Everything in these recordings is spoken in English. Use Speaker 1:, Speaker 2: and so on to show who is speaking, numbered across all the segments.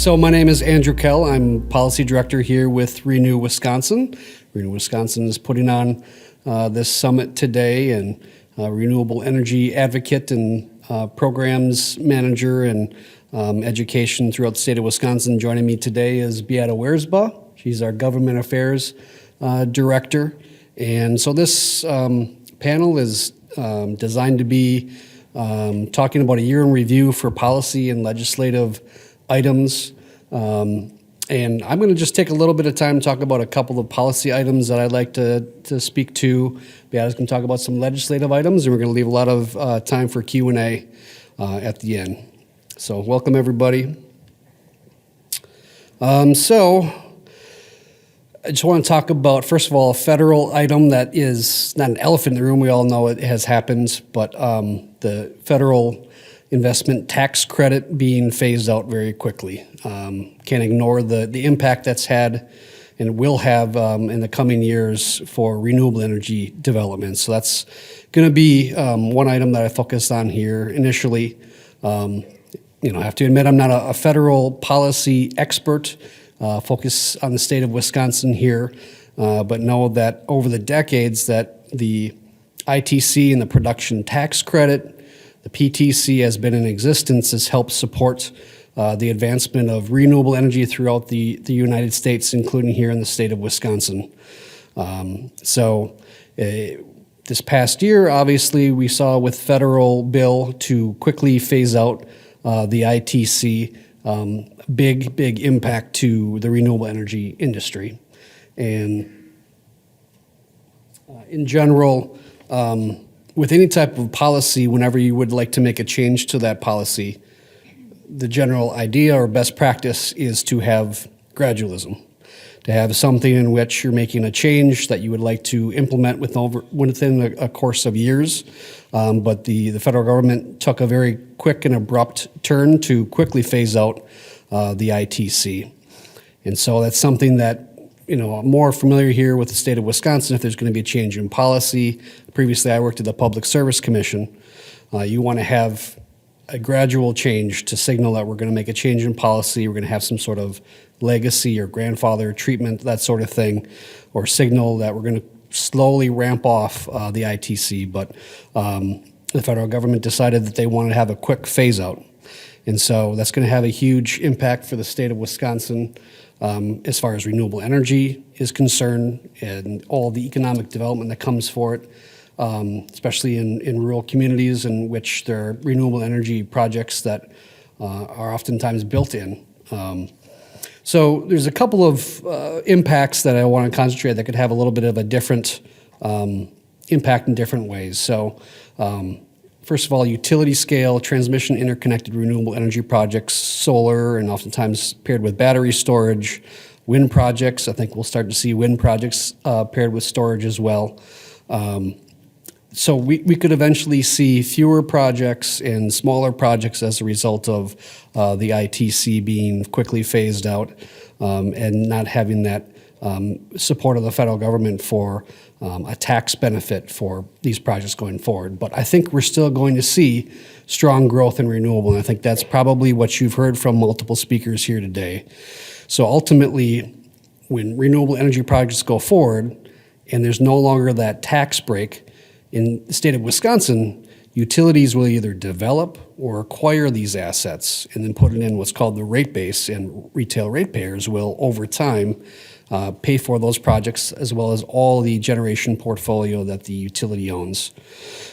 Speaker 1: So my name is Andrew Kell. I'm Policy Director here with Renew Wisconsin. Renew Wisconsin is putting on this summit today, and Renewable Energy Advocate and Programs Manager and Education throughout the state of Wisconsin. Joining me today is Beata Wersba. She's our Government Affairs Director. And so this panel is designed to be talking about a year in review for policy and legislative items. And I'm going to just take a little bit of time to talk about a couple of policy items that I'd like to speak to. Beata's going to talk about some legislative items, and we're going to leave a lot of time for Q&A at the end. So welcome, everybody. So I just want to talk about, first of all, a federal item that is not an elephant in the room. We all know it has happened, but the federal investment tax credit being phased out very quickly. Can't ignore the impact that's had and will have in the coming years for renewable energy development. So that's going to be one item that I focused on here initially. I have to admit I'm not a federal policy expert. Focus on the state of Wisconsin here, but know that over the decades that the ITC and the production tax credit, the PTC has been in existence, has helped support the advancement of renewable energy throughout the United States, including here in the state of Wisconsin. This past year, obviously, we saw with federal bill to quickly phase out the ITC, big impact to the renewable energy industry. And in general, with any type of policy, whenever you would like to make a change to that policy, the general idea or best practice is to have gradualism, to have something in which you're making a change that you would like to implement within a course of years. But the federal government took a very quick and abrupt turn to quickly phase out the ITC. And so that's something that, I'm more familiar here with the state of Wisconsin if there's going to be a change in policy. Previously, I worked at the Public Service Commission. You want to have a gradual change to signal that we're going to make a change in policy. We're going to have some sort of legacy or grandfather treatment, that sort of thing, or signal that we're going to slowly ramp off the ITC. But the federal government decided that they wanted to have a quick phase out. And so that's going to have a huge impact for the state of Wisconsin as far as renewable energy is concerned and all the economic development that comes for it, especially in rural communities in which there are renewable energy projects that are oftentimes built in. So there's a couple of impacts that I want to concentrate that could have a little bit of a different impact in different ways. So first of all, utility scale, transmission interconnected renewable energy projects, solar, and oftentimes paired with battery storage, wind projects. I think we'll start to see wind projects paired with storage as well. So we could eventually see fewer projects and smaller projects as a result of the ITC being quickly phased out and not having that support of the federal government for a tax benefit for these projects going forward. But I think we're still going to see strong growth in renewable, and I think that's probably what you've heard from multiple speakers here today. So ultimately, when renewable energy projects go forward and there's no longer that tax break, in the state of Wisconsin, utilities will either develop or acquire these assets and then put it in what's called the rate base, and retail ratepayers will, over time, pay for those projects as well as all the generation portfolio that the utility owns.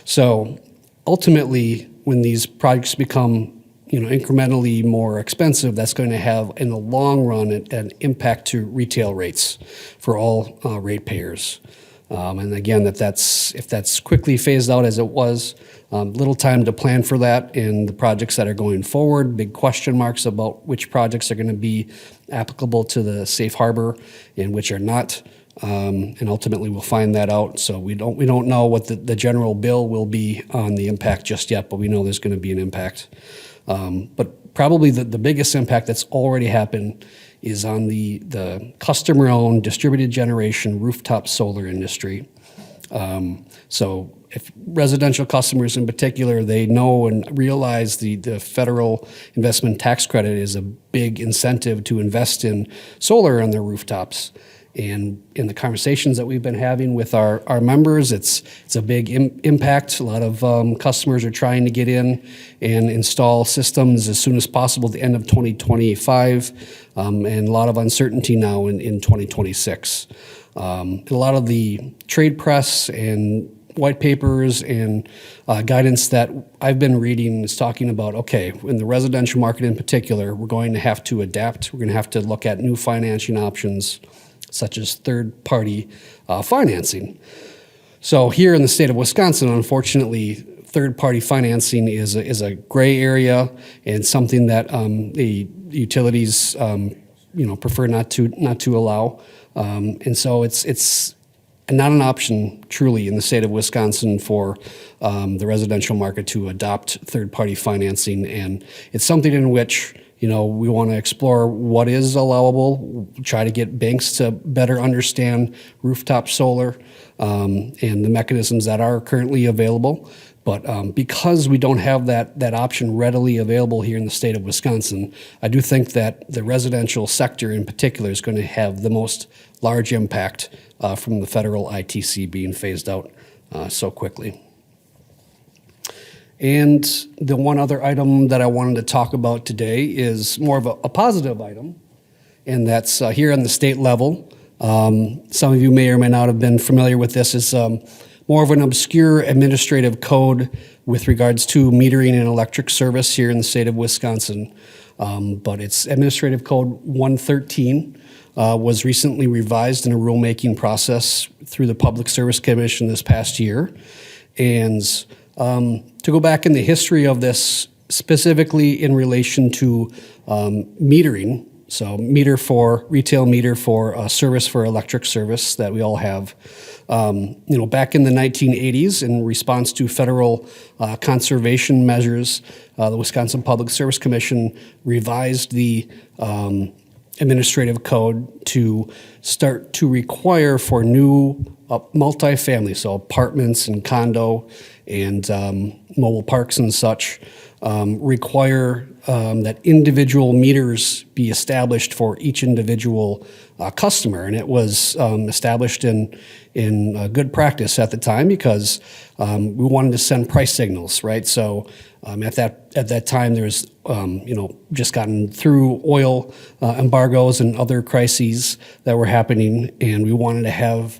Speaker 1: So ultimately, when these projects become incrementally more expensive, that's going to have, in the long run, an impact to retail rates for all ratepayers. And again, if that's quickly phased out as it was, little time to plan for that in the projects that are going forward, big question marks about which projects are going to be applicable to the safe harbor and which are not, and ultimately we'll find that out. So we don't know what the general bill will be on the impact just yet, but we know there's going to be an impact. But probably the biggest impact that's already happened is on the customer-owned distributed generation rooftop solar industry. So if residential customers in particular, they know and realize the federal investment tax credit is a big incentive to invest in solar on their rooftops. And in the conversations that we've been having with our members, it's a big impact. A lot of customers are trying to get in and install systems as soon as possible at the end of 2025, and a lot of uncertainty now in 2026. And a lot of the trade press and white papers and guidance that I've been reading is talking about, okay, in the residential market in particular, we're going to have to adapt. We're going to have to look at new financing options, such as third-party financing. So here in the state of Wisconsin, unfortunately, third-party financing is a gray area and something that the utilities prefer not to allow. And so it's not an option truly in the state of Wisconsin for the residential market to adopt third-party financing, and it's something in which we want to explore what is allowable, try to get banks to better understand rooftop solar and the mechanisms that are currently available. But because we don't have that option readily available here in the state of Wisconsin, I do think that the residential sector in particular is going to have the most large impact from the federal ITC being phased out so quickly. And the one other item that I wanted to talk about today is more of a positive item, and that's here on the state level. Some of you may or may not have been familiar with this. It's more of an obscure administrative code with regards to metering and electric service here in the state of Wisconsin. But it's Administrative Code 113, was recently revised in a rulemaking process through the Public Service Commission this past year. And to go back in the history of this, specifically in relation to metering, so retail meter for service for electric service that we all have. Back in the 1980s, in response to federal conservation measures, the Wisconsin Public Service Commission revised the administrative code to start to require for new multifamily, so apartments and condo and mobile parks and such, require that individual meters be established for each individual customer. And it was established in good practice at the time because we wanted to send price signals, right? So at that time, there was just gotten through oil embargoes and other crises that were happening, and we wanted to have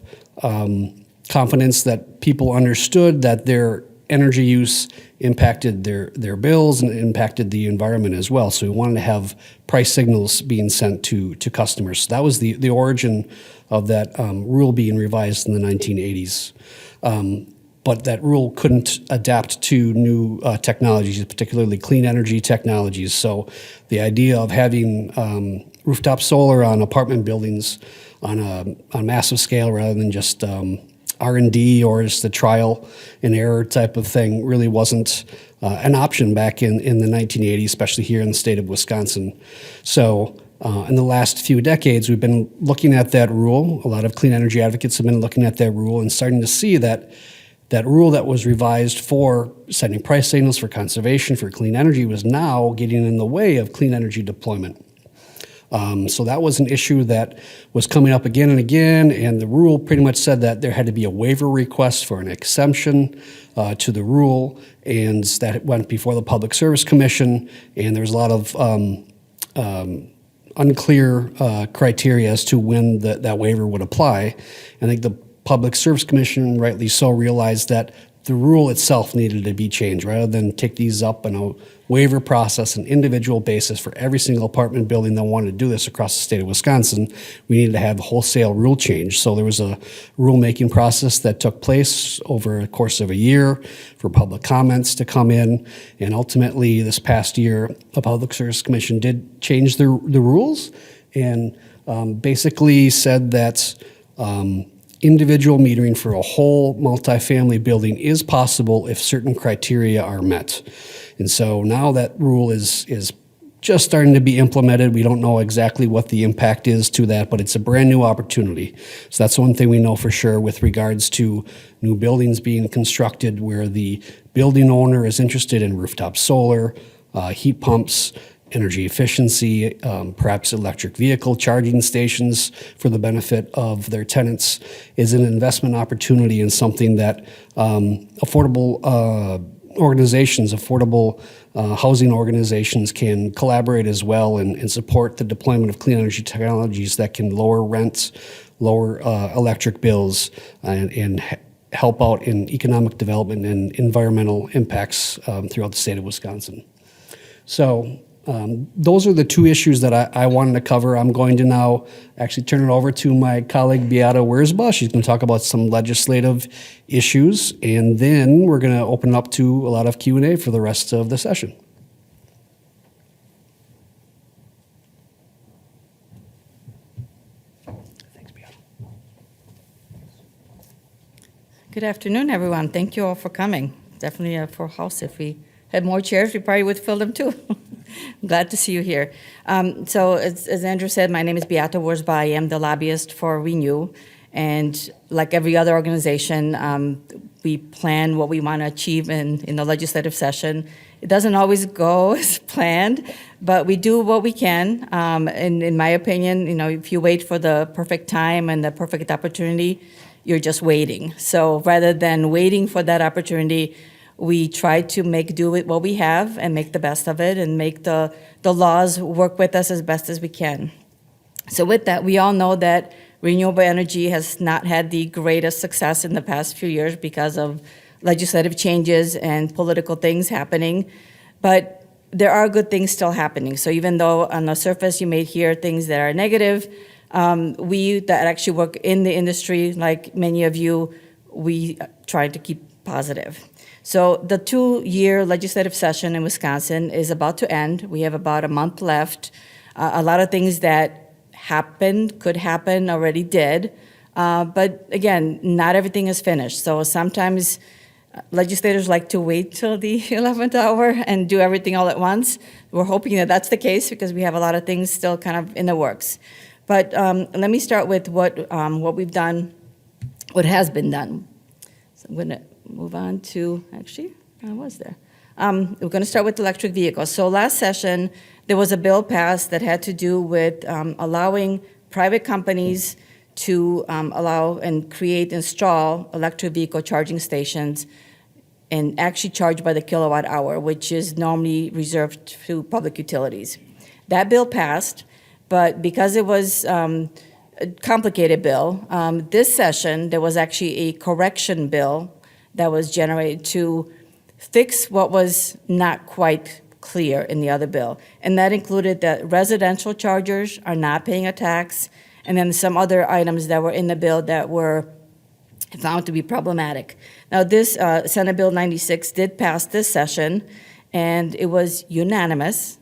Speaker 1: confidence that people understood that their energy use impacted their bills and impacted the environment as well. So we wanted to have price signals being sent to customers. So that was the origin of that rule being revised in the 1980s. But that rule couldn't adapt to new technologies, particularly clean energy technologies. So the idea of having rooftop solar on apartment buildings on a massive scale rather than just R&D or just the trial and error type of thing really wasn't an option back in the 1980s, especially here in the state of Wisconsin. So in the last few decades, we've been looking at that rule. A lot of clean energy advocates have been looking at that rule and starting to see that rule that was revised for setting price signals for conservation, for clean energy, was now getting in the way of clean energy deployment. So that was an issue that was coming up again and again, and the rule pretty much said that there had to be a waiver request for an exemption to the rule, and that went before the Public Service Commission, and there was a lot of unclear criteria as to when that waiver would apply. I think the Public Service Commission, rightly so, realized that the rule itself needed to be changed. Rather than take these up in a waiver process, an individual basis for every single apartment building that wanted to do this across the state of Wisconsin, we needed to have a wholesale rule change. So there was a rulemaking process that took place over the course of a year for public comments to come in. And ultimately, this past year, the Public Service Commission did change the rules and basically said that individual metering for a whole multifamily building is possible if certain criteria are met. And so now that rule is just starting to be implemented. We don't know exactly what the impact is to that, but it's a brand new opportunity. So that's one thing we know for sure with regards to new buildings being constructed where the building owner is interested in rooftop solar, heat pumps, energy efficiency, perhaps electric vehicle charging stations for the benefit of their tenants is an investment opportunity and something that affordable housing organizations can collaborate as well and support the deployment of clean energy technologies that can lower rents, lower electric bills, and help out in economic development and environmental impacts throughout the state of Wisconsin. So those are the two issues that I wanted to cover. I'm going to now actually turn it over to my colleague Beata Wiersba. She's going to talk about some legislative issues, and then we're going to open up to a lot of Q&A for the rest of the session. Thanks, Beata.
Speaker 2: Good afternoon, everyone. Thank you all for coming. Definitely a full house. If we had more chairs, we probably would fill them too. I'm glad to see you here. So as Andrew said, my name is Beata Wiersba. I am the lobbyist for Renew. And like every other organization, we plan what we want to achieve in the legislative session. It doesn't always go as planned, but we do what we can. And in my opinion, if you wait for the perfect time and the perfect opportunity, you're just waiting. So rather than waiting for that opportunity, we try to make do with what we have and make the best of it and make the laws work with us as best as we can. So with that, we all know that renewable energy has not had the greatest success in the past few years because of legislative changes and political things happening. But there are good things still happening. So even though on the surface you may hear things that are negative, we that actually work in the industry, like many of you, we try to keep positive. So the 2-year legislative session in Wisconsin is about to end. We have about a month left. A lot of things that happened, could happen, already did. But again, not everything is finished. So sometimes legislators like to wait till the 11th hour and do everything all at once. We're hoping that that's the case because we have a lot of things still kind of in the works. But let me start with what we've done, what has been done. So I'm going to move on to, actually, I was there. We're going to start with electric vehicles. So last session, there was a bill passed that had to do with allowing private companies to allow and install electric vehicle charging stations and actually charge by the kilowatt hour, which is normally reserved to public utilities. That bill passed, but because it was a complicated bill, this session, there was actually a correction bill that was generated to fix what was not quite clear in the other bill. And that included that residential chargers are not paying a tax, and then some other items that were in the bill that were found to be problematic. Now this Senate Bill 96 did pass this session, and it was unanimous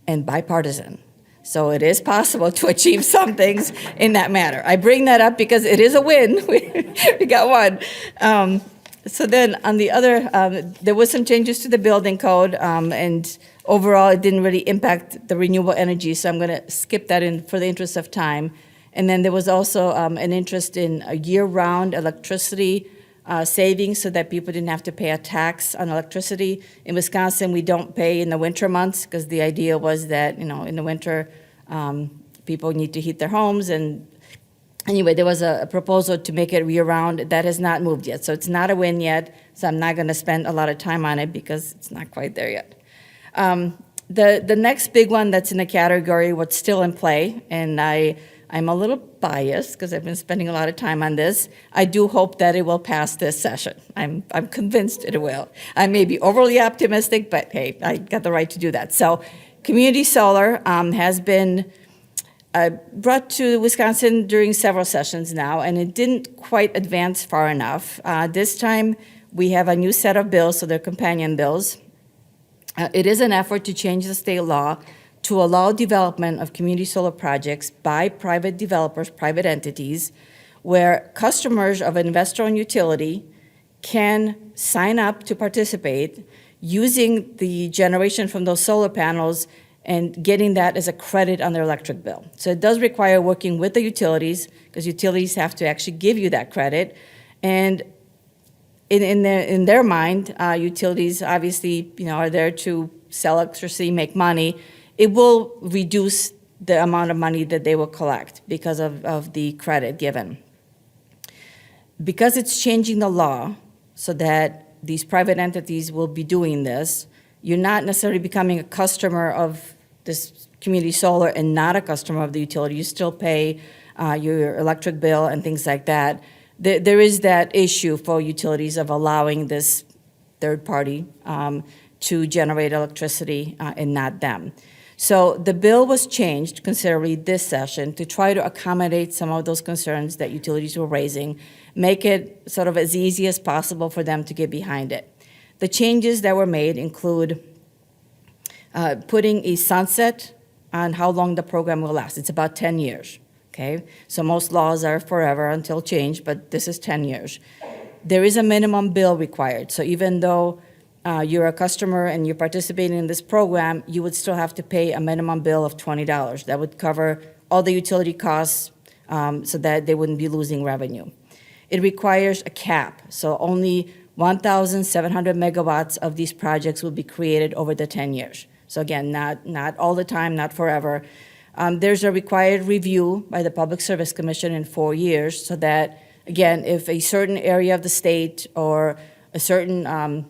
Speaker 2: and bipartisan. So it is possible to achieve some things in that matter. I bring that up because it is a win. We got one. So then on the other, there was some changes to the building code, and overall it didn't really impact the renewable energy, so I'm going to skip that in for the interest of time. And then there was also an interest in a year-round electricity savings so that people didn't have to pay a tax on electricity. In Wisconsin, we don't pay in the winter months because the idea was that, in the winter, people need to heat their homes. And anyway, there was a proposal to make it year-round. That has not moved yet, so it's not a win yet, so I'm not going to spend a lot of time on it because it's not quite there yet. The next big one that's in the category, what's still in play, and I'm a little biased because I've been spending a lot of time on this. I do hope that it will pass this session. I'm convinced it will. I may be overly optimistic, but hey, I got the right to do that. So community solar has been brought to Wisconsin during several sessions now, and it didn't quite advance far enough. This time, we have a new set of bills, so they're companion bills. It is an effort to change the state law to allow development of community solar projects by private developers, private entities, where customers of an investor-owned utility can sign up to participate using the generation from those solar panels and getting that as a credit on their electric bill. So it does require working with the utilities, because utilities have to actually give you that credit. And in their mind, utilities obviously, are there to sell electricity, make money. It will reduce the amount of money that they will collect because of the credit given. Because it's changing the law so that these private entities will be doing this, you're not necessarily becoming a customer of this community solar and not a customer of the utility. You still pay your electric bill and things like that. There is that issue for utilities of allowing this third party to generate electricity and not them. So the bill was changed considerably this session to try to accommodate some of those concerns that utilities were raising, make it sort of as easy as possible for them to get behind it. The changes that were made include putting a sunset on how long the program will last. It's about 10 years, okay? So most laws are forever until changed, but this is 10 years. There is a minimum bill required. So even though you're a customer and you're participating in this program, you would still have to pay a minimum bill of $20. That would cover all the utility costs so that they wouldn't be losing revenue. It requires a cap, so only 1,700 megawatts of these projects will be created over the 10 years. So again, not all the time, not forever. There's a required review by the Public Service Commission in 4 years so that, again, if a certain area of the state or a certain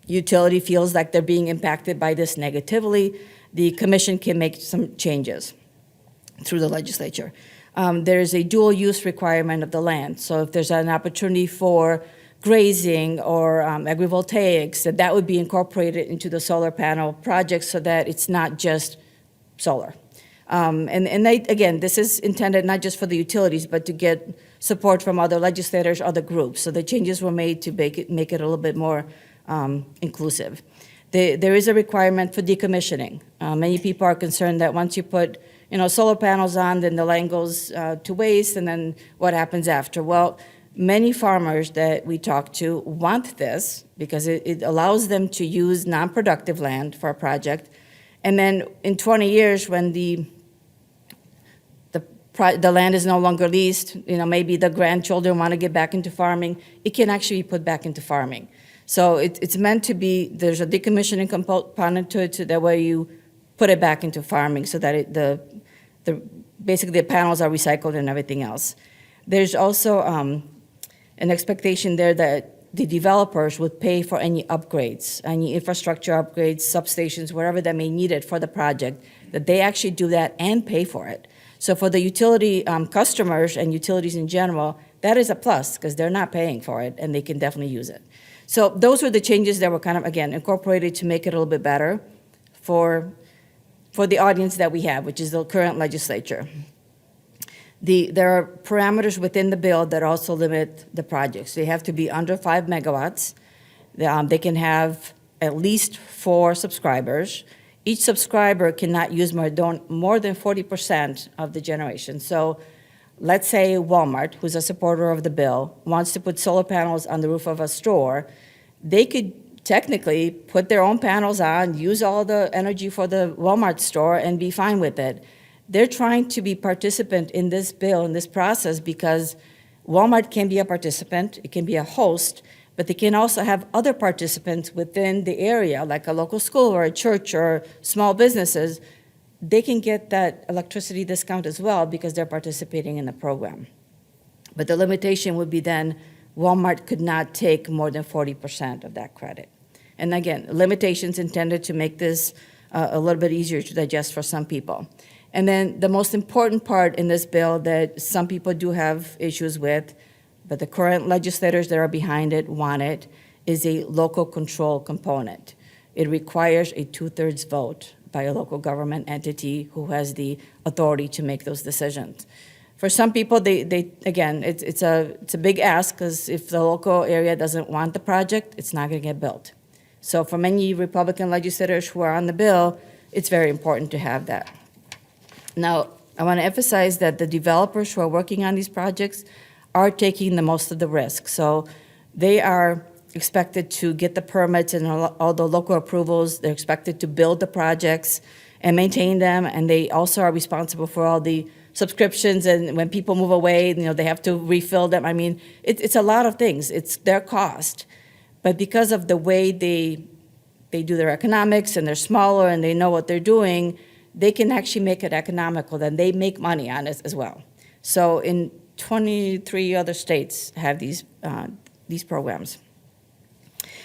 Speaker 2: utility feels like they're being impacted by this negatively, the commission can make some changes through the legislature. There's a dual use requirement of the land. So if there's an opportunity for grazing or agrivoltaics, that would be incorporated into the solar panel project so that it's not just solar. Again, this is intended not just for the utilities, but to get support from other legislators, other groups. So the changes were made to make it a little bit more inclusive. There is a requirement for decommissioning. Many people are concerned that once you put solar panels on, then the land goes to waste, and then what happens after? Well, many farmers that we talk to want this because it allows them to use non-productive land for a project. And then in 20 years, when the land is no longer leased, maybe the grandchildren want to get back into farming, it can actually be put back into farming. So it's meant to be, there's a decommissioning component to it, so that way you put it back into farming so that basically the panels are recycled and everything else. There's also an expectation there that the developers would pay for any upgrades, any infrastructure upgrades, substations, wherever that may need it for the project, that they actually do that and pay for it. So for the utility customers and utilities in general, that is a plus because they're not paying for it and they can definitely use it. So those were the changes that were kind of, again, incorporated to make it a little bit better for the audience that we have, which is the current legislature. There are parameters within the bill that also limit the projects. They have to be under 5 megawatts. They can have at least 4 subscribers. Each subscriber cannot use more than 40% of the generation. So let's say Walmart, who's a supporter of the bill, wants to put solar panels on the roof of a store. They could technically put their own panels on, use all the energy for the Walmart store, and be fine with it. They're trying to be participant in this bill, in this process, because Walmart can be a participant, it can be a host, but they can also have other participants within the area, like a local school or a church or small businesses. They can get that electricity discount as well because they're participating in the program. But the limitation would be then Walmart could not take more than 40% of that credit. And again, limitations intended to make this a little bit easier to digest for some people. And then the most important part in this bill that some people do have issues with, but the current legislators that are behind it want it, is a local control component. It requires a 2/3 vote by a local government entity who has the authority to make those decisions. For some people, again, it's a big ask because if the local area doesn't want the project, it's not going to get built. So for many Republican legislators who are on the bill, it's very important to have that. Now, I want to emphasize that the developers who are working on these projects are taking the most of the risk. So they are expected to get the permits and all the local approvals. They're expected to build the projects. and maintain them, and they also are responsible for all the subscriptions, and when people move away, they have to refill them. I mean, it's a lot of things. It's their cost. But because of the way they do their economics, and they're smaller and they know what they're doing, they can actually make it economical, then they make money on it as well. So in 23 other states have these programs.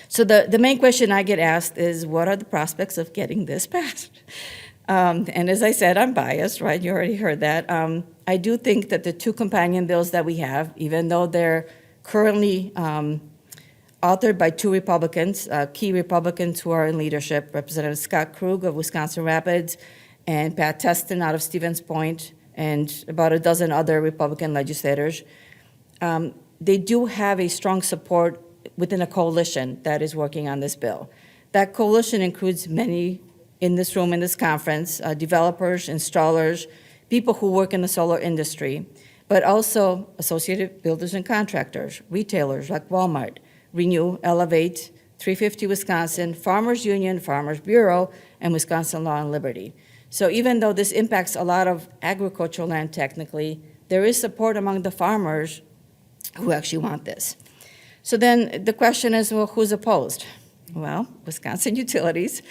Speaker 2: So the main question I get asked is, what are the prospects of getting this passed? And as I said, I'm biased, right? You already heard that. I do think that the two companion bills that we have, even though they're currently authored by two Republicans, key Republicans who are in leadership, Representative Scott Krug of Wisconsin Rapids and Pat Teston out of Stevens Point, and about a dozen other Republican legislators. They do have a strong support within a coalition that is working on this bill. That coalition includes many in this room, in this conference, developers, installers, people who work in the solar industry, but also associated builders and contractors, retailers like Walmart, Renew, Elevate, 350 Wisconsin, Farmers Union, Farmers Bureau, and Wisconsin Law and Liberty. So even though this impacts a lot of agricultural land technically, there is support among the farmers who actually want this. So then the question is, well, who's opposed? Well, Wisconsin Utilities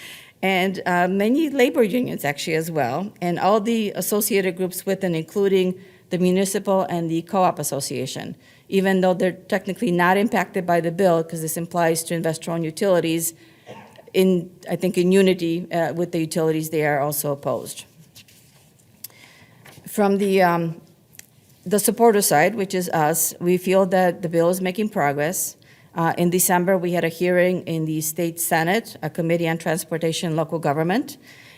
Speaker 2: and many labor unions actually as well, and all the associated groups with and including the municipal and the co-op association, even though they're technically not impacted by the bill, because this implies to investor-owned utilities. I think in unity with the utilities, they are also opposed. From the supporter side, which is us, we feel that the bill is making progress. In December, we had a hearing in the State Senate, a Committee on Transportation and Local Government.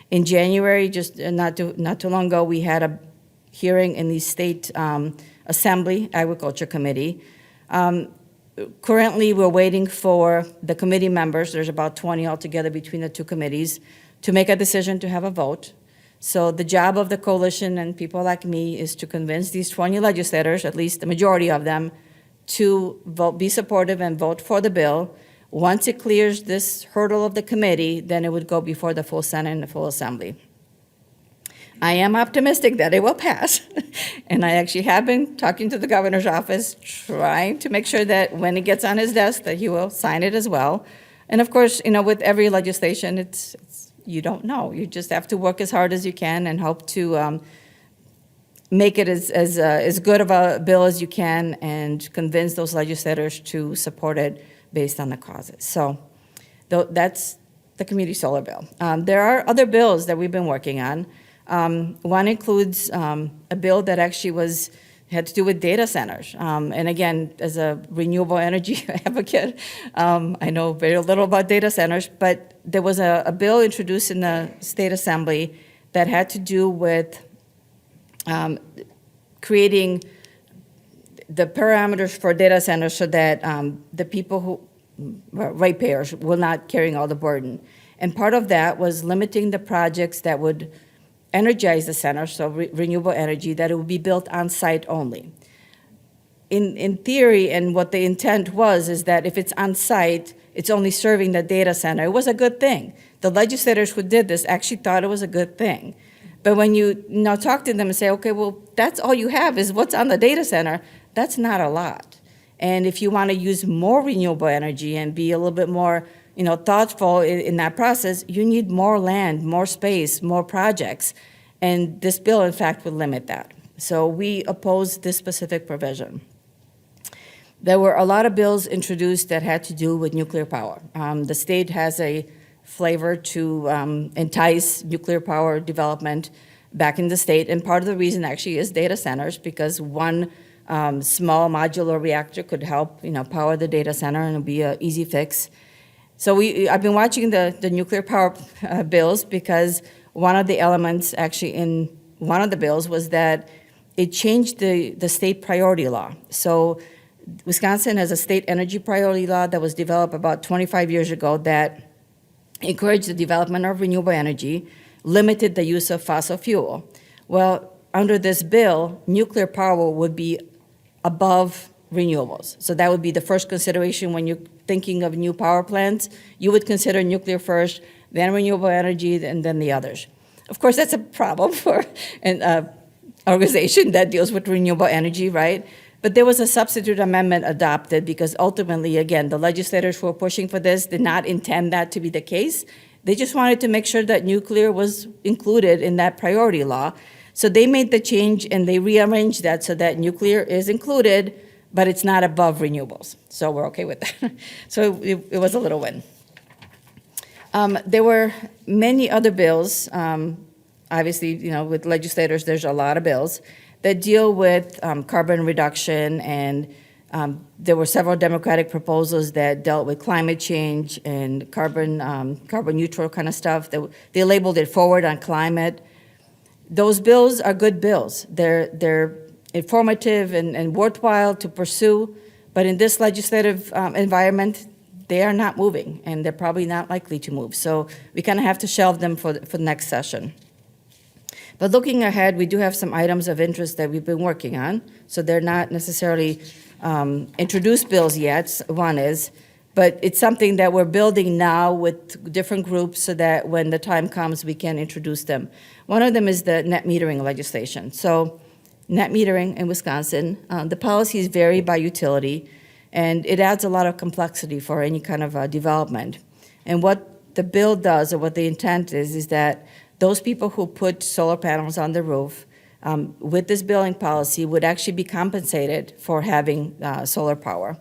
Speaker 2: In January, just not too long ago, we had a hearing in the State Assembly Agriculture Committee. Currently, we're waiting for the committee members, there's about 20 altogether between the two committees, to make a decision to have a vote. So the job of the coalition and people like me is to convince these 20 legislators, at least the majority of them, to vote, be supportive and vote for the bill. Once it clears this hurdle of the committee, then it would go before the full Senate and the full Assembly. I am optimistic that it will pass, and I actually have been talking to the governor's office, trying to make sure that when it gets on his desk, that he will sign it as well. And of course, with every legislation, it's you don't know. You just have to work as hard as you can and hope to make it as good of a bill as you can and convince those legislators to support it based on the causes. So that's the community solar bill. There are other bills that we've been working on. One includes a bill that actually had to do with data centers. And again, as a renewable energy advocate, I know very little about data centers, but there was a bill introduced in the State Assembly that had to do with creating the parameters for data centers so that the people ratepayers, will not carrying all the burden. And part of that was limiting the projects that would energize the center, so renewable energy, that it would be built on site only. In theory, and what the intent is that if it's on site, it's only serving the data center. It was a good thing. The legislators who did this actually thought it was a good thing. But when you now talk to them and say, okay, well, that's all you have is what's on the data center, that's not a lot. And if you want to use more renewable energy and be a little bit more thoughtful in that process, you need more land, more space, more projects. And this bill, in fact, would limit that. So we oppose this specific provision. There were a lot of bills introduced that had to do with nuclear power. The state has a flavor to entice nuclear power development back in the state. And part of the reason actually is data centers, because one small modular reactor could help power the data center, and it'll be an easy fix. So I've been watching the nuclear power bills, because one of the elements actually in one of the bills was that it changed the state priority law. So Wisconsin has a state energy priority law that was developed about 25 years ago that encouraged the development of renewable energy, limited the use of fossil fuel. Well, under this bill, nuclear power would be above renewables. So that would be the first consideration when you're thinking of new power plants. You would consider nuclear first, then renewable energy, and then the others. Of course, that's a problem for an organization that deals with renewable energy, right? But there was a substitute amendment adopted because ultimately, again, the legislators who were pushing for this did not intend that to be the case. They just wanted to make sure that nuclear was included in that priority law. So they made the change and they rearranged that so that nuclear is included, but it's not above renewables. So we're okay with that. So it was a little win. There were many other bills. Obviously, with legislators, there's a lot of bills that deal with carbon reduction, and there were several Democratic proposals that dealt with climate change and carbon neutral kind of stuff. They labeled it Forward on Climate. Those bills are good bills. They're informative and worthwhile to pursue, but in this legislative environment, they are not moving, and they're probably not likely to move. So we kind of have to shelve them for the next session. But looking ahead, we do have some items of interest that we've been working on. So they're not necessarily introduced bills yet, one is, but it's something that we're building now with different groups so that when the time comes, we can introduce them. One of them is the net metering legislation. So net metering in Wisconsin, the policies vary by utility, and it adds a lot of complexity for any kind of development. And what the bill does, or what the intent is that those people who put solar panels on the roof with this billing policy would actually be compensated for having solar power.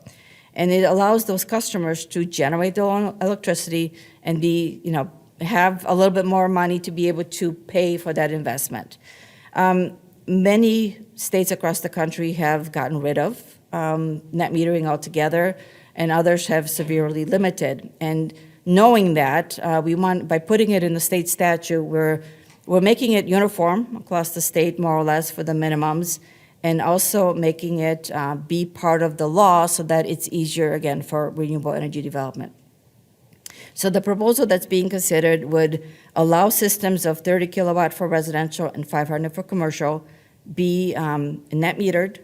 Speaker 2: And it allows those customers to generate their own electricity and have a little bit more money to be able to pay for that investment. Many states across the country have gotten rid of net metering altogether, and others have severely limited. And knowing that, by putting it in the state statute, we're making it uniform across the state, more or less, for the minimums, and also making it be part of the law so that it's easier, again, for renewable energy development. So the proposal that's being considered would allow systems of 30 kilowatt for residential and 500 for commercial be net metered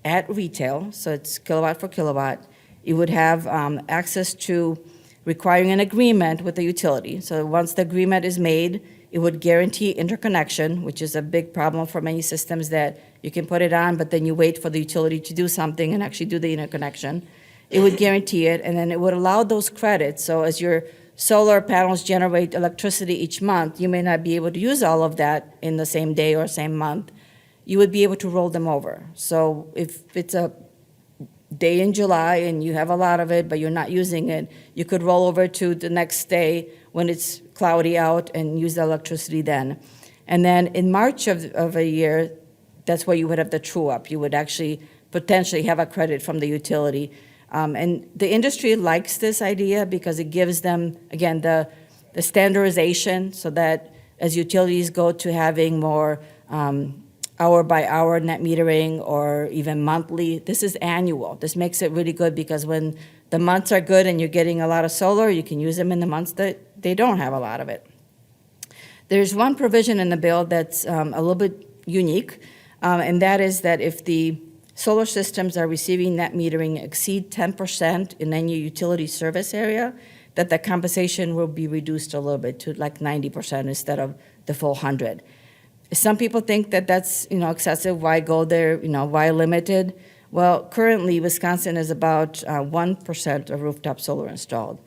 Speaker 2: at retail, so it's kilowatt for kilowatt. It would have access to requiring an agreement with the utility. So once the agreement is made, it would guarantee interconnection, which is a big problem for many systems, that you can put it on, but then you wait for the utility to do something and actually do the interconnection. It would guarantee it, and then it would allow those credits. So as your solar panels generate electricity each month, you may not be able to use all of that in the same day or same month. You would be able to roll them over. So if it's a day in July and you have a lot of it, but you're not using it, you could roll over to the next day when it's cloudy out and use the electricity then. And then in March of a year, that's where you would have the true up. You would actually potentially have a credit from the utility. And the industry likes this idea because it gives them, again, the standardization so that as utilities go to having more hour-by-hour net metering or even monthly, this is annual. This makes it really good because when the months are good and you're getting a lot of solar, you can use them in the months that they don't have a lot of it. There's one provision in the bill that's a little bit unique, and that is that if the solar systems are receiving net metering exceed 10% in any utility service area, that the compensation will be reduced a little bit to like 90% instead of the full 100. Some people think that that's excessive. Why go there? Why limited? Well, currently Wisconsin is about 1% of rooftop solar installed.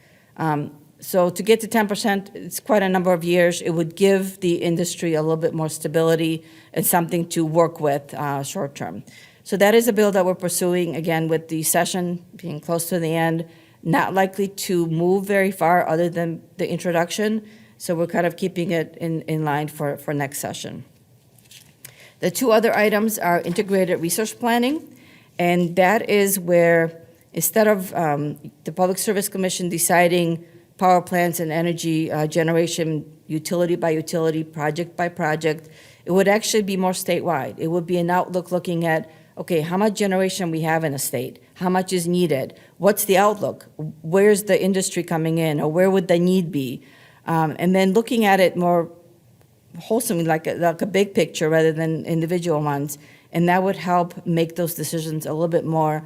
Speaker 2: So to get to 10%, it's quite a number of years. It would give the industry a little bit more stability and something to work with short term. So that is a bill that we're pursuing, again, with the session being close to the end, not likely to move very far other than the introduction. So we're kind of keeping it in line for next session. The two other items are integrated resource planning, and that is where instead of the Public Service Commission deciding power plants and energy generation utility by utility, project by project, it would actually be more statewide. It would be an outlook looking at, okay, how much generation we have in a state, how much is needed, what's the outlook, where's the industry coming in, or where would the need be? And then looking at it more wholesomely, like a big picture rather than individual ones, and that would help make those decisions a little bit more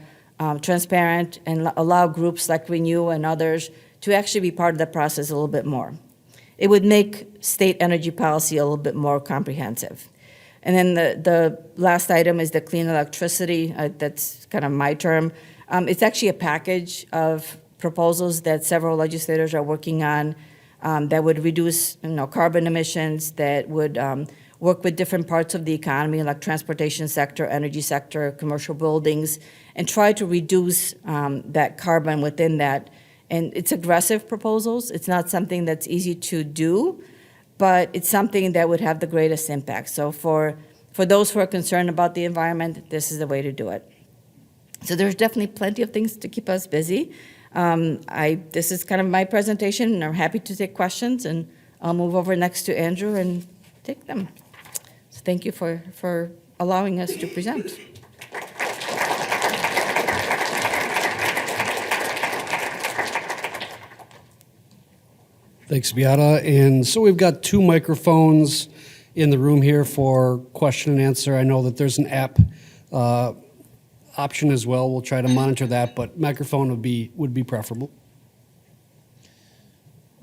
Speaker 2: transparent and allow groups like Renew and others to actually be part of the process a little bit more. it would make state energy policy a little bit more comprehensive. And then the last item is the clean electricity. That's kind of my term. It's actually a package of proposals that several legislators are working on that would reduce carbon emissions, that would work with different parts of the economy, like transportation sector, energy sector, commercial buildings, and try to reduce that carbon within that. And it's aggressive proposals. It's not something that's easy to do, but it's something that would have the greatest impact. So for those who are concerned about the environment, this is the way to do it. So there's definitely plenty of things to keep us busy. This is kind of my presentation, and I'm happy to take questions, and I'll move over next to Andrew and take them. So thank you for allowing us to present.
Speaker 1: Thanks, Beata. And so we've got 2 microphones in the room here for question and answer. I know that there's an app option as well. We'll try to monitor that, but microphone would be preferable.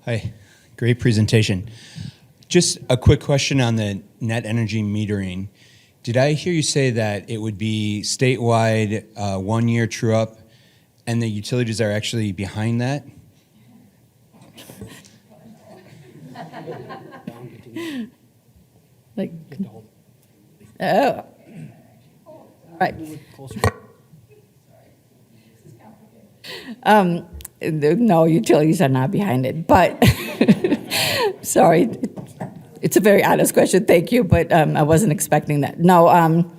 Speaker 3: Hi, great presentation. Just a quick question on the net energy metering. Did I hear you say that it would be statewide 1-year true up, and the utilities are actually behind that?
Speaker 2: Like, oh, right. No, utilities are not behind it, but, sorry, it's a very honest question, thank you, but I wasn't expecting that. No,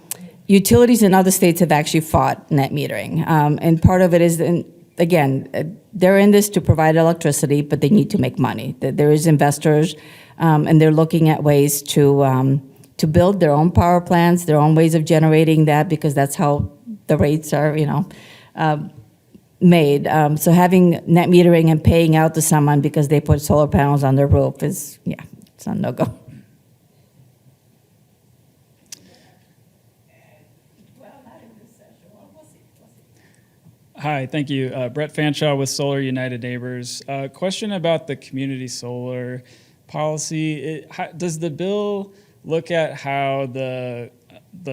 Speaker 2: utilities in other states have actually fought net metering, and part of it is, again, they're in this to provide electricity, but they need to make money. There is investors, and they're looking at ways to build their own power plants, their own ways of generating that, because that's how the rates are, made. So having net metering and paying out to someone because they put solar panels on their roof is, it's a no-go.
Speaker 4: Hi, thank you. Brett Fanshaw with Solar United Neighbors. Question about the community solar policy. Does the bill look at how the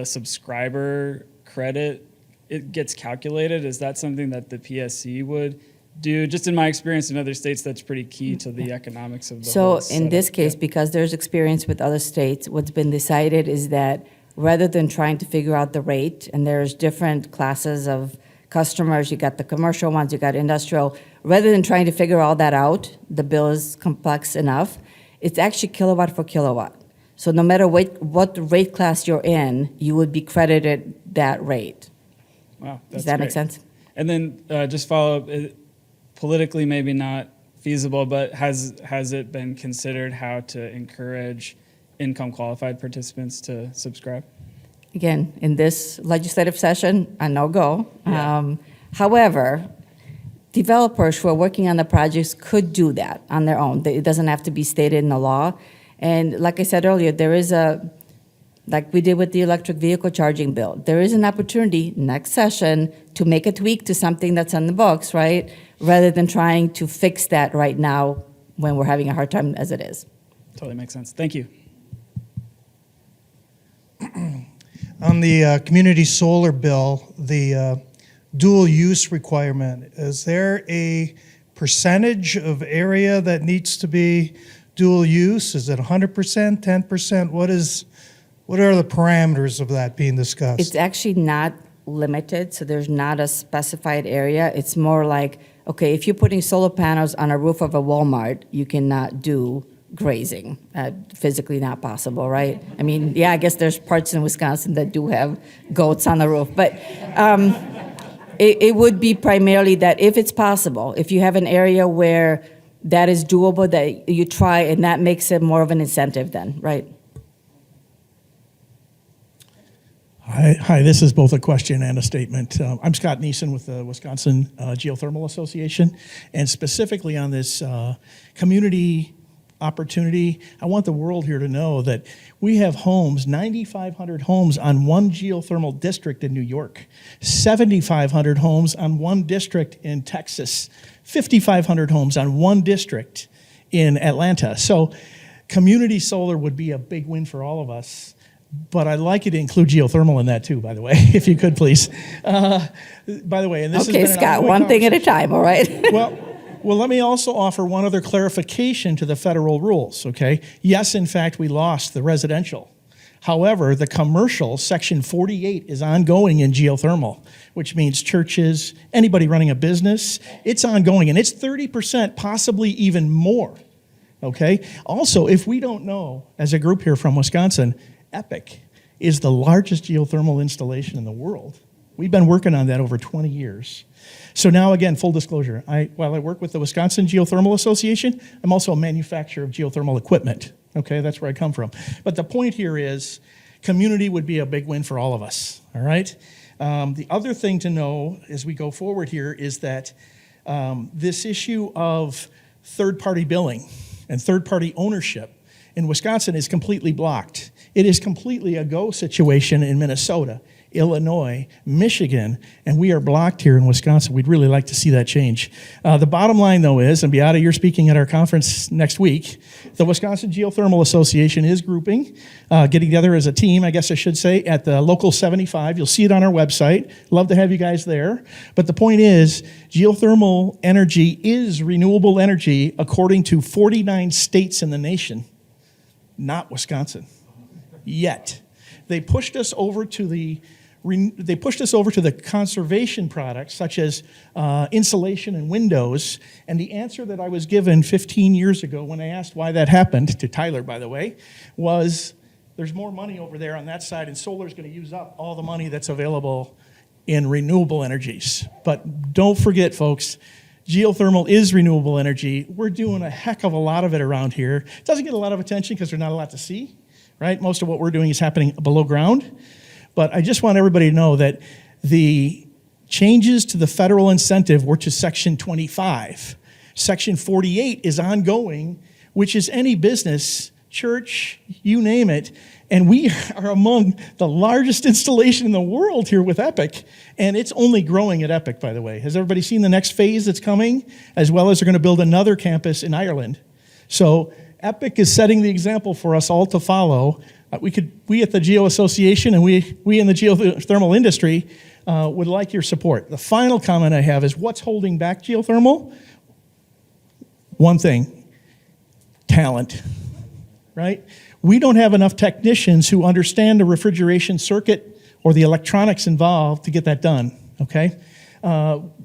Speaker 4: subscriber credit it gets calculated? Is that something that the PSC would do? Just in my experience in other states, that's pretty key to the economics of the whole
Speaker 2: So in this
Speaker 4: setup.
Speaker 2: case, because there's experience with other states, what's been decided is that rather than trying to figure out the rate, and there's different classes of customers, you got the commercial ones, you got industrial, rather than trying to figure all that out, the bill is complex enough, it's actually kilowatt for kilowatt. So no matter what rate class you're in, you would be credited that rate.
Speaker 4: Wow,
Speaker 2: Does that make sense?
Speaker 4: And then just follow up, politically maybe not feasible, but has it been considered how to encourage income qualified participants to subscribe?
Speaker 2: Again, in this legislative session, a no-go.
Speaker 4: Yeah.
Speaker 2: However, developers who are working on the projects could do that on their own. It doesn't have to be stated in the law. And like I said earlier, there is like we did with the electric vehicle charging bill, there is an opportunity next session to make a tweak to something that's on the books, right? Rather than trying to fix that right now when we're having a hard time as it is.
Speaker 4: Totally makes sense. Thank you.
Speaker 5: On the community solar bill, the dual use requirement, is there a percentage of area that needs to be dual use? Is it 100%, 10%? What are the parameters of that being discussed?
Speaker 2: It's actually not limited, so there's not a specified area. It's more like, okay, if you're putting solar panels on a roof of a Walmart, you cannot do grazing. Physically not possible, right? I mean, yeah, I guess there's parts in Wisconsin that do have goats on the roof, but it would be primarily that if it's possible, if you have an area where that is doable, that you try, and that makes it more of an incentive then, right?
Speaker 6: Hi, this is both a question and a statement. I'm Scott Neeson with the Wisconsin Geothermal Association, and specifically on this community opportunity, I want the world here to know that we have homes, 9,500 homes on one geothermal district in New York, 7,500 homes on one district in Texas, 5,500 homes on one district in Atlanta. So community solar would be a big win for all of us. But I'd like you to include geothermal in that too, by the way, if you could, please. By the way, and this
Speaker 2: Okay,
Speaker 6: has been an
Speaker 2: Scott,
Speaker 6: ongoing
Speaker 2: one thing at a
Speaker 6: conversation.
Speaker 2: time, all right?
Speaker 6: Well, let me also offer one other clarification to the federal rules, okay? Yes, in fact, we lost the residential. However, the commercial, Section 48, is ongoing in geothermal, which means churches, anybody running a business, it's ongoing, and it's 30%, possibly even more, okay? Also, if we don't know, as a group here from Wisconsin, EPIC is the largest geothermal installation in the world. We've been working on that over 20 years. So now, again, full disclosure, while I work with the Wisconsin Geothermal Association, I'm also a manufacturer of geothermal equipment. Okay, that's where I come from. But the point here is community would be a big win for all of us, all right? The other thing to know as we go forward here is that this issue of third-party billing and third-party ownership in Wisconsin is completely blocked. It is completely a go situation in Minnesota, Illinois, Michigan, and we are blocked here in Wisconsin. We'd really like to see that change. The bottom line, though, is, and Beata, you're speaking at our conference next week, the Wisconsin Geothermal Association is grouping, getting together as a team, I guess I should say, at the Local 75. You'll see it on our website. Love to have you guys there. But the point is, geothermal energy is renewable energy according to 49 states in the nation, not Wisconsin. Yet. They pushed us over to the conservation products, such as insulation and windows, and the answer that I was given 15 years ago when I asked why that happened, to Tyler, by the way, was there's more money over there on that side, and solar's going to use up all the money that's available in renewable energies. But don't forget, folks, geothermal is renewable energy. We're doing a heck of a lot of it around here. It doesn't get a lot of attention because there's not a lot to see, right? Most of what we're doing is happening below ground. But I just want everybody to know that the changes to the federal incentive were to Section 25. Section 48 is ongoing, which is any business, church, you name it. And we are among the largest installation in the world here with EPIC. And it's only growing at EPIC, by the way. Has everybody seen the next phase that's coming? As well as they're going to build another campus in Ireland. So EPIC is setting the example for us all to follow. We at the Geo Association and we in the geothermal industry would like your support. The final comment I have is what's holding back geothermal? One thing, talent, right? We don't have enough technicians who understand the refrigeration circuit or the electronics involved to get that done, okay?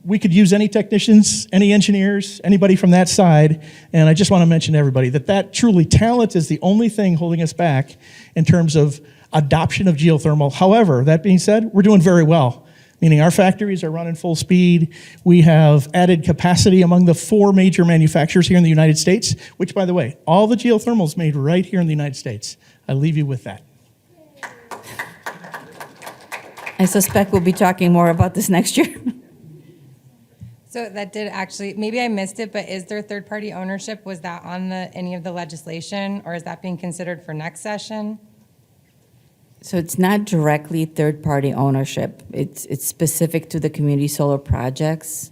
Speaker 6: We could use any technicians, any engineers, anybody from that side, and I just want to mention to everybody that truly talent is the only thing holding us back in terms of adoption of geothermal. However, that being said, we're doing very well, meaning our factories are running full speed. We have added capacity among the 4 major manufacturers here in the United States, which, by the way, all the geothermal is made right here in the United States. I leave you with that.
Speaker 2: I suspect we'll be talking more about this next year.
Speaker 7: So that did actually, maybe I missed it, but is there third-party ownership? Was that on any of the legislation, or is that being considered for next session?
Speaker 2: So it's not directly third-party ownership. It's specific to the community solar projects.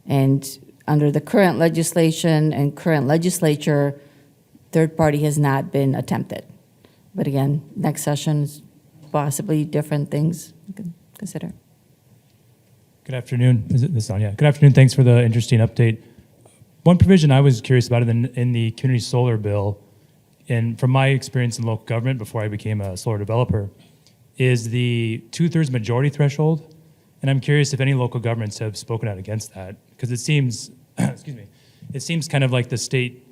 Speaker 2: And under the current legislation and current legislature, third-party has not been attempted. But again, next session is possibly different things you can consider.
Speaker 8: Good afternoon. Is it this on? Yeah. Good afternoon. Thanks for the interesting update. One provision I was curious about in the community solar bill, and from my experience in local government before I became a solar developer, is the 2/3 majority threshold. And I'm curious if any local governments have spoken out against that, because it seems, excuse me, it seems kind of like the state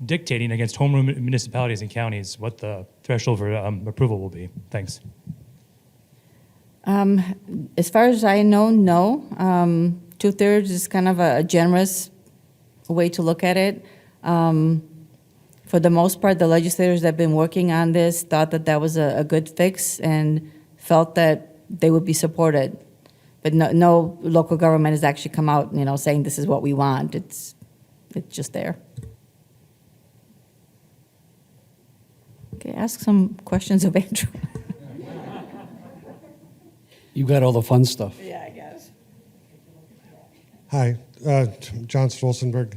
Speaker 8: dictating against home rule municipalities and counties what the threshold for approval will be. Thanks.
Speaker 2: As far as I know, no. 2/3 is kind of a generous way to look at it. For the most part, the legislators that have been working on this thought that that was a good fix and felt that they would be supported. But no local government has actually come out, saying this is what we want. It's just there. Okay, ask some questions of Andrew.
Speaker 1: You got all the fun stuff.
Speaker 2: Yeah, I guess.
Speaker 9: Hi, John Stolzenberg.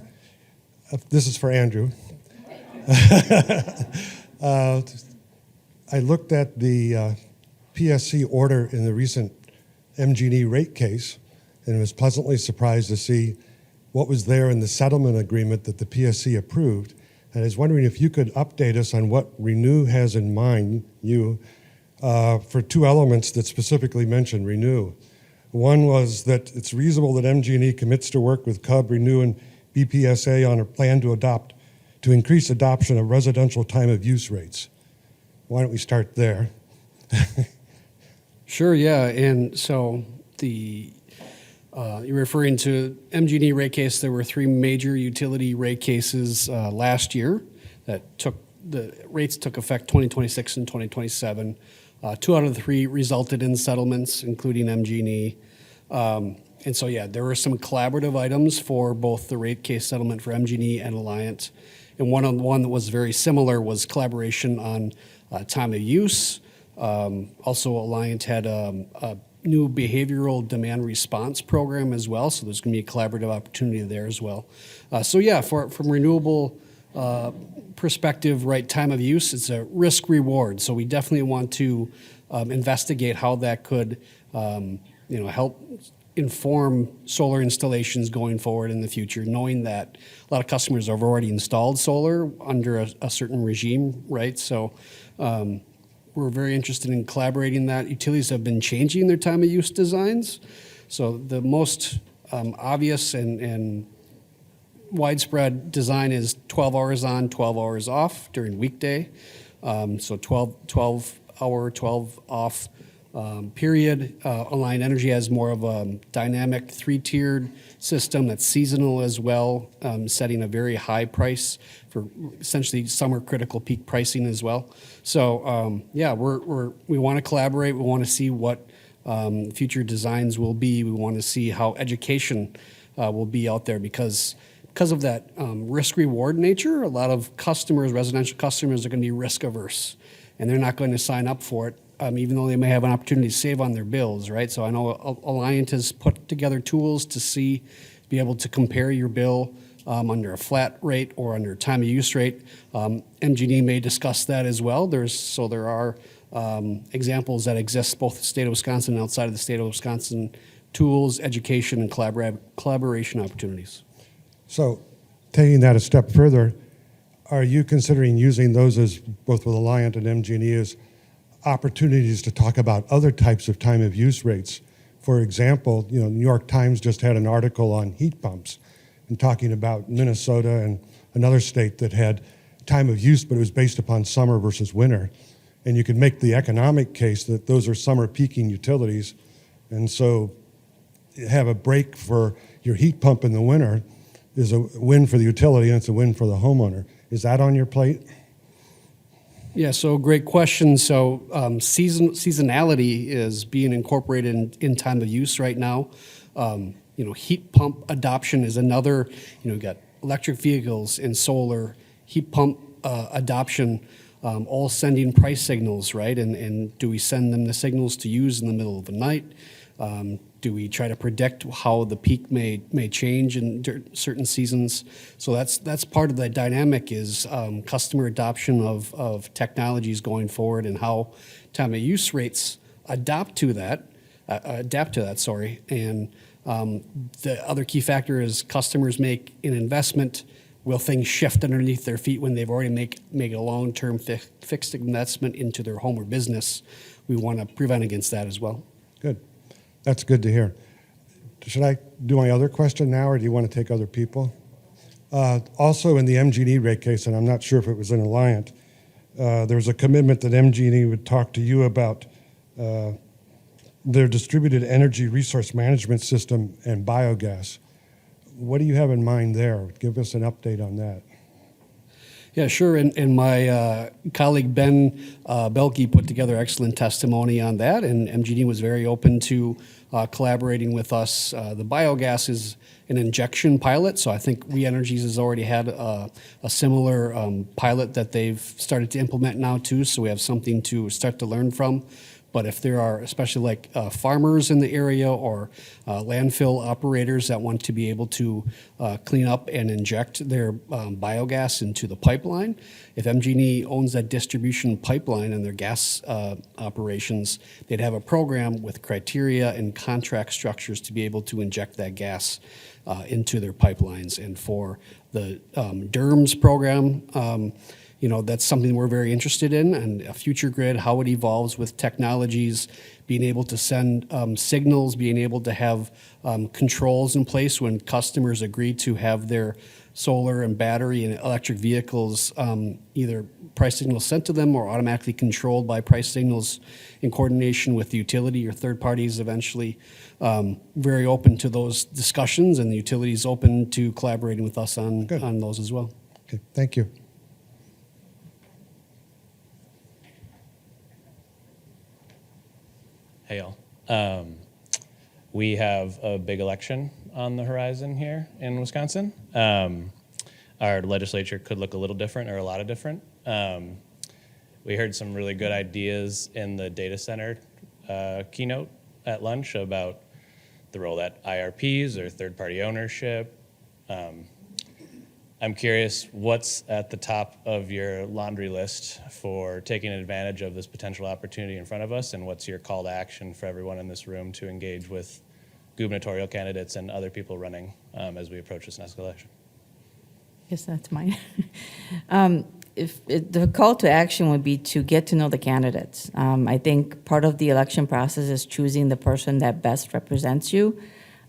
Speaker 9: This is for Andrew. I looked at the PSC order in the recent MG&E rate case and was pleasantly surprised to see what was there in the settlement agreement that the PSC approved. And I was wondering if you could update us on what Renew has in mind, for two elements that specifically mention Renew. One was that it's reasonable that MG&E commits to work with CUB, Renew, and BPSA on a plan to increase adoption of residential time of use rates. Why don't we start there?
Speaker 1: Sure, yeah, and so you're referring to MG&E rate case. There were three major utility rate cases last year that the rates took effect 2026 and 2027. Two out of the three resulted in settlements, including MG&E. And so, yeah, there were some collaborative items for both the rate case settlement for MG&E and Alliant. And one that was very similar was collaboration on time of use. Also, Alliant had a new behavioral demand response program as well, so there's going to be a collaborative opportunity there as well. So yeah, from renewable perspective, right, time of use, it's a risk reward. So we definitely want to investigate how that could help inform solar installations going forward in the future, knowing that a lot of customers have already installed solar under a certain regime, right? So we're very interested in collaborating that. Utilities have been changing their time of use designs. So the most obvious and widespread design is 12 hours on, 12 hours off during weekday. So 12 hour, 12 off period. Alliant Energy has more of a dynamic three-tiered system that's seasonal as well, setting a very high price for essentially summer critical peak pricing as well. So yeah, we want to collaborate. We want to see what future designs will be. We want to see how education will be out there because of that risk-reward nature. A lot of customers, residential customers, are going to be risk averse, and they're not going to sign up for it. Even though they may have an opportunity to save on their bills, right? So I know Alliant has put together tools to be able to compare your bill under a flat rate or under a time of use rate. MG&E may discuss that as well. There are examples that exist both in the state of Wisconsin and outside of the state of Wisconsin, tools, education, and collaboration opportunities.
Speaker 9: So taking that a step further, are you considering using those as both with Alliant and MG&E as opportunities to talk about other types of time of use rates? For example, New York Times just had an article on heat pumps and talking about Minnesota and another state that had time of use, but it was based upon summer versus winter. And you could make the economic case that those are summer peaking utilities. And so have a break for your heat pump in the winter is a win for the utility and it's a win for the homeowner. Is that on your plate?
Speaker 1: Yeah, so great question. So seasonality is being incorporated in time of use right now. Heat pump adoption is another. You've got electric vehicles and solar, heat pump adoption, all sending price signals, right? And do we send them the signals to use in the middle of the night? Do we try to predict how the peak may change in certain seasons? So that's part of the dynamic is customer adoption of technologies going forward and how time of use rates adapt to that. And the other key factor is customers make an investment. Will things shift underneath their feet when they've already made a long-term fixed investment into their home or business? We want to prevent against that as well.
Speaker 9: Good. That's good to hear. Should I do my other question now, or do you want to take other people? Also in the MG&E rate case, and I'm not sure if it was in Alliant, there was a commitment that MG&E would talk to you about their distributed energy resource management system and biogas. What do you have in mind there? Give us an update on that.
Speaker 1: Yeah, sure. And my colleague Ben Belke put together excellent testimony on that, and MG&E was very open to collaborating with us. The biogas is an injection pilot, so I think We Energies has already had a similar pilot that they've started to implement now too, so we have something to start to learn from. But if there are, especially like farmers in the area or landfill operators that want to be able to clean up and inject their biogas into the pipeline, if MG&E owns that distribution pipeline and their gas operations, they'd have a program with criteria and contract structures to be able to inject that gas into their pipelines. And for the DERMS program, that's something we're very interested in, and a future grid, how it evolves with technologies, being able to send signals, being able to have controls in place when customers agree to have their solar and battery and electric vehicles either price signals sent to them or automatically controlled by price signals in coordination with the utility or third parties eventually. Very open to those discussions, and the utility is open to collaborating with us on those as well.
Speaker 9: Okay, thank you.
Speaker 10: Hey, y'all. We have a big election on the horizon here in Wisconsin. Our legislature could look a little different or a lot of different. We heard some really good ideas in the data center keynote at lunch about the role that IRPs or third-party ownership. I'm curious, what's at the top of your laundry list for taking advantage of this potential opportunity in front of us, and what's your call to action for everyone in this room to engage with gubernatorial candidates and other people running as we approach this next election?
Speaker 2: Yes, that's mine. The call to action would be to get to know the candidates. I think part of the election process is choosing the person that best represents you.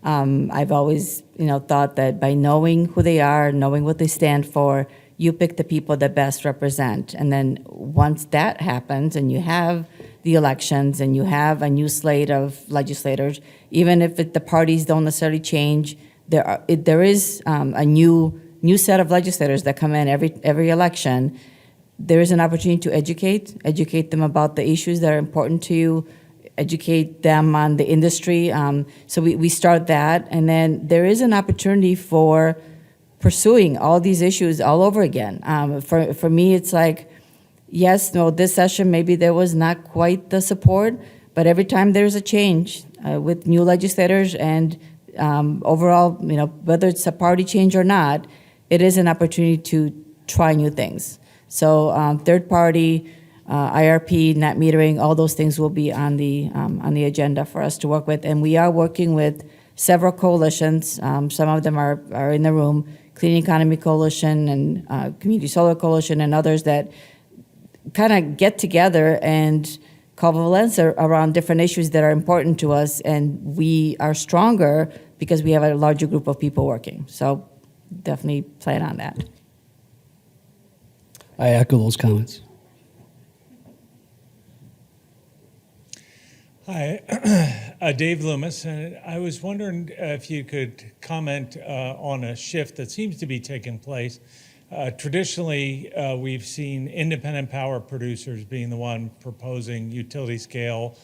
Speaker 2: I've always, thought that by knowing who they are, knowing what they stand for, you pick the people that best represent. And then once that happens and you have the elections and you have a new slate of legislators, even if the parties don't necessarily change, there is a new set of legislators that come in every election. There is an opportunity to educate them about the issues that are important to you, educate them on the industry. So we start that, and then there is an opportunity for pursuing all these issues all over again. For me, it's like, yes, no, this session maybe there was not quite the support, but every time there's a change with new legislators and overall, whether it's a party change or not, it is an opportunity to try new things. So third party, IRP, net metering, all those things will be on the agenda for us to work with. And we are working with several coalitions. Some of them are in the room, Clean Economy Coalition and Community Solar Coalition and others that kind of get together and coalesce around different issues that are important to us. And we are stronger because we have a larger group of people working. So definitely plan on that.
Speaker 1: I echo those comments.
Speaker 11: Hi, Dave Loomis, and I was wondering if you could comment on a shift that seems to be taking place. Traditionally, we've seen independent power producers being the one proposing utility scale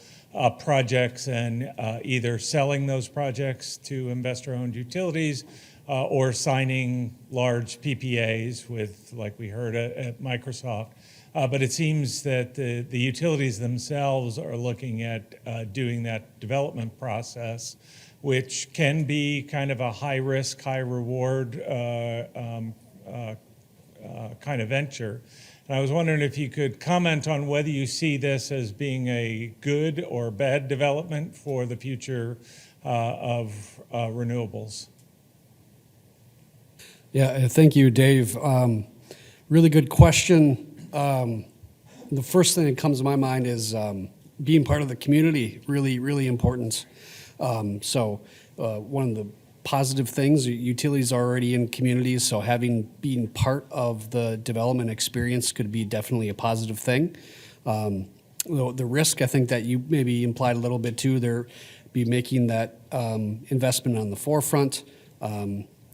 Speaker 11: projects and either selling those projects to investor-owned utilities or signing large PPAs with, like we heard at Microsoft. But it seems that the utilities themselves are looking at doing that development process, which can be kind of a high-risk, high-reward kind of venture. And I was wondering if you could comment on whether you see this as being a good or bad development for the future of renewables.
Speaker 1: Yeah, thank you, Dave. Really good question. The first thing that comes to my mind is being part of the community, really, really important. So one of the positive things, utilities are already in communities, so being part of the development experience could be definitely a positive thing. The risk, I think that you maybe implied a little bit too, they're be making that investment on the forefront.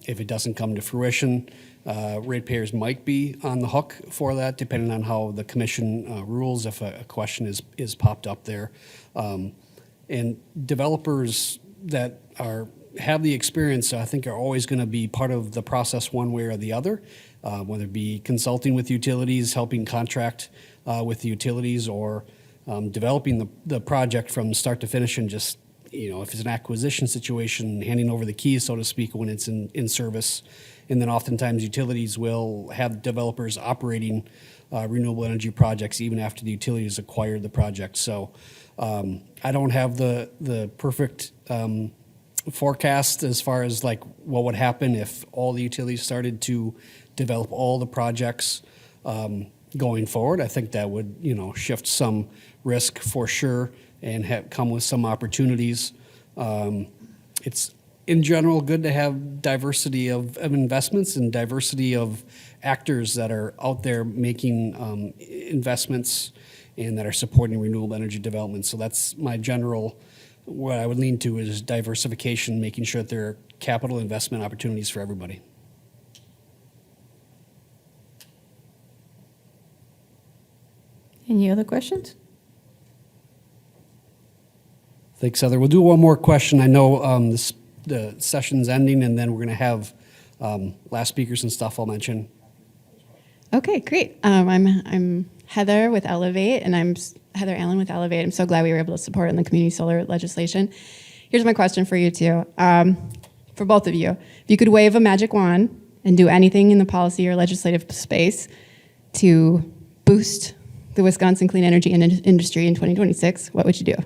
Speaker 1: If it doesn't come to fruition, ratepayers might be on the hook for that, depending on how the commission rules, if a question is popped up there. And developers that have the experience, I think, are always going to be part of the process one way or the other, whether it be consulting with utilities, helping contract with the utilities, or developing the project from start to finish and just, if it's an acquisition situation, handing over the keys, so to speak, when it's in service. And then oftentimes utilities will have developers operating renewable energy projects even after the utilities acquired the project. So I don't have the perfect forecast as far as like what would happen if all the utilities started to develop all the projects going forward. I think that would, shift some risk for sure and come with some opportunities. It's in general good to have diversity of investments and diversity of actors that are out there making investments and that are supporting renewable energy development. So that's my general, what I would lean to is diversification, making sure that there are capital investment opportunities for everybody.
Speaker 2: Any other questions?
Speaker 1: Thanks, Heather. We'll do one more question. I know the session's ending, and then we're going to have last speakers and stuff I'll mention.
Speaker 12: Okay, great. I'm Heather with Elevate, and I'm Heather Allen with Elevate. I'm so glad we were able to support in the community solar legislation. Here's my question for you two, for both of you. If you could wave a magic wand and do anything in the policy or legislative space to boost the Wisconsin clean energy industry in 2026, what would you do?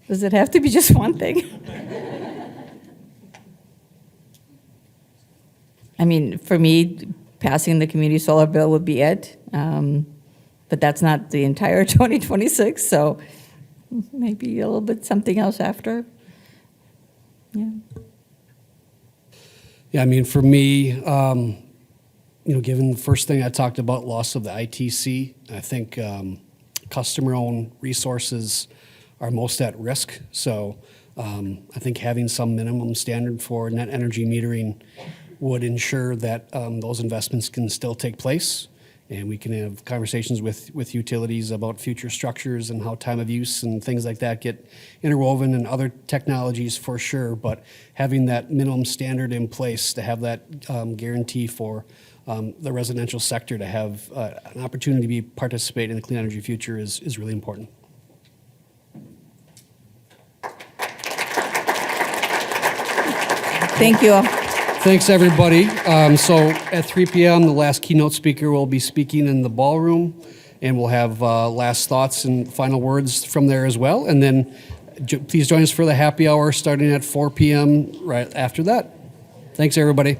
Speaker 2: Does it have to be just one thing? I mean, for me, passing the community solar bill would be it. But that's not the entire 2026, so maybe a little bit something else after. Yeah.
Speaker 1: Yeah, I mean, for me, given the first thing I talked about, loss of the ITC, I think customer-owned resources are most at risk. So I think having some minimum standard for net energy metering would ensure that those investments can still take place. And we can have conversations with utilities about future structures and how time of use and things like that get interwoven and other technologies for sure. But having that minimum standard in place to have that guarantee for the residential sector to have an opportunity to participate in the clean energy future is really important.
Speaker 2: Thank you all.
Speaker 1: Thanks, everybody. So at 3 p.m., the last keynote speaker will be speaking in the ballroom, and we'll have last thoughts and final words from there as well. And then please join us for the happy hour starting at 4 p.m. right after that. Thanks, everybody.